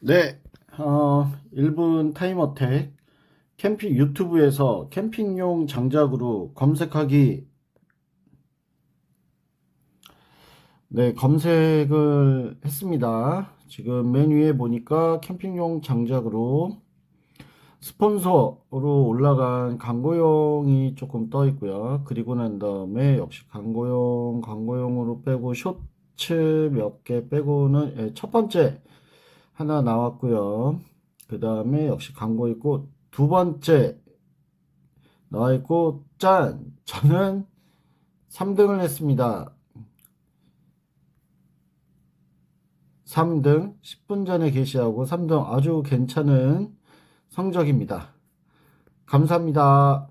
네, 1분 타임어택 캠핑 유튜브에서 캠핑용 장작으로 검색하기. 네, 검색을 했습니다. 지금 맨 위에 보니까 캠핑용 장작으로 스폰서로 올라간 광고용이 조금 떠 있고요. 그리고 난 다음에 역시 광고용으로 빼고 쇼츠 몇 개 빼고는 첫 번째 하나 나왔고요. 그 다음에 역시 광고 있고 두 번째 나와 있고 짠! 저는 3등을 했습니다. 3등 10분 전에 게시하고 3등 아주 괜찮은 성적입니다. 감사합니다.